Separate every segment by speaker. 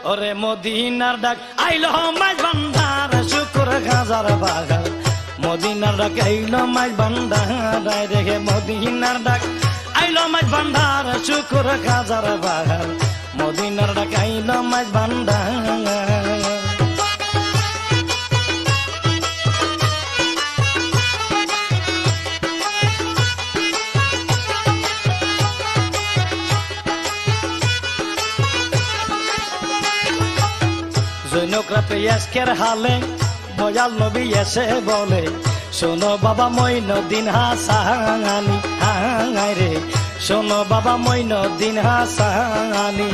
Speaker 1: ওরে মদিনার ডাক আইলো মাইজ ভান্ডার শুকুর গাজার বাগান মদিনার ডাক আইলো মাইজ ভান্ডার রে মদিনার ডাক আইলো মাইজ ভান্ডার শুকুর গাজার বাগান মদিনার ডাক আইলো মাইজ ভান্ডার জৈনকরা পেয়াজকের হালে দয়াল নবী এসে বলে শোনো বাবা মঈনুদ্দিন হাসানি হাই রে শোনো বাবা মঈনুদ্দিন হাসানি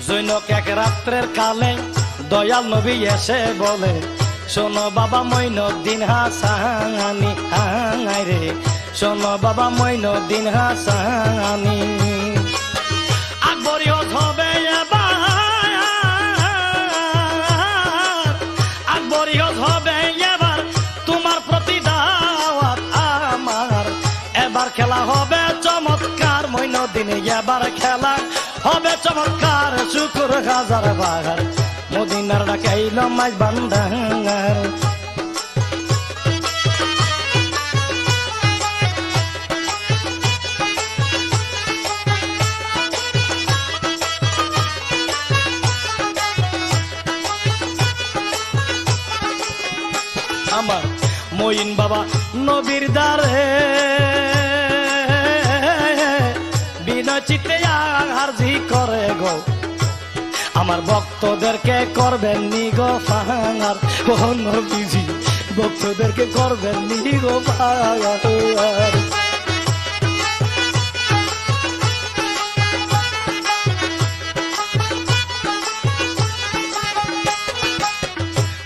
Speaker 1: জৈনক এক রাত্রের কালে দয়াল নবী এসে বলে শোনো বাবা মঈনুদ্দিন হাসানি হাই রে শোনো বাবা মঈনুদ্দিন হাসানি আকবরী হবে এবার আকবরী হবে এবার তোমার প্রতি দাওয়াত আমার এবার খেলা হবে চমৎকার মঈনুদ্দিন এবার খেলা হবে চমৎকার শুকুর গাজার বাগান মদিনার ডাক আইলো মাইজ ভান্ডার আমার মঈন বাবা নবীর দ্বারে বিনা চিত্তে আরজি করে গো আমার ভক্তদেরকে করবেন নি গো ফাঙার কোন নবীজি ভক্তদেরকে করবেন নি গো ফাঙার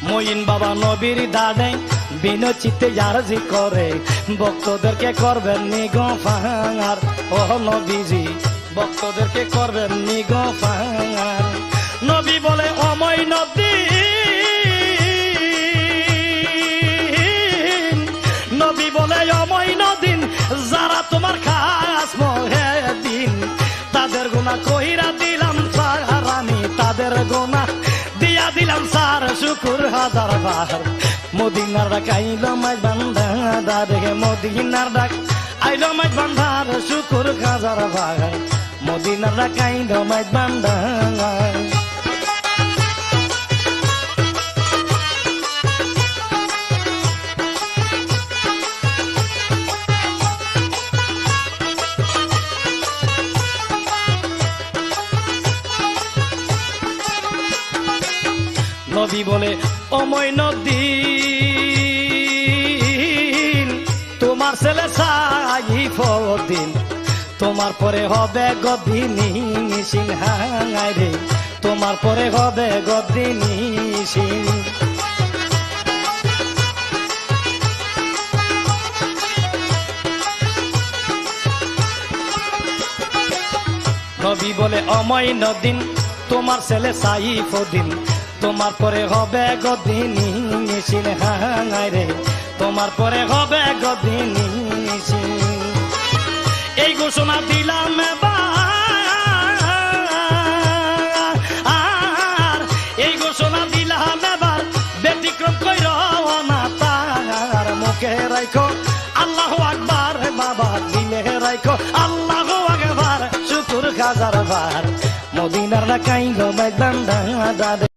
Speaker 1: মঈন বাবা নবীর দাঁড়ে বিনা চিত্তে আরজি করে ভক্তদেরকে করবেন নি গো ফাঙার ও নবীজি ভক্তদেরকে করবেন নি গো ফাঙার নবী বলে ও মঈনুদ্দিন নবী বলে ও মঈনুদ্দিন যারা তোমার খাস মুহিদ্দিন তাদের গুনাহ কইরা দিলাম সারানি তাদের গুনাহ দিয়া দিলাম সার শুকুর হাজার বার মদিনার ডাক আইলো মাইজ ভান্ডার রে মদিনার ডাক আইলো মাইজ ভান্ডার শুকুর হাজার বার মদিনার ডাক আইলো মাইজ ভান্ডার নবী বলে ও মঈনুদ্দিন তোমার ছেলে সাইফুদ্দিন তোমার পরে হবে গদ্দিনী সিং হাই রে তোমার পরে হবে গদ্দিনী সিং নবী বলে ও মঈনুদ্দিন তোমার ছেলে সাইফুদ্দিন তোমার পরে হবে গদ্দিনী সিং হাই রে তোমার পরে হবে গদ্দিনী সিং এই ঘোষণা দিলাম এবার এই ঘোষণা দিলাম এবার ব্যতিক্রম কইর না তার মুখে রাখো আল্লাহু আকবার বাবা দিলে রাখো আল্লাহু আকবার শুকুর হাজার বার মদিনার ডাক আইলো মাইজ ভান্ডার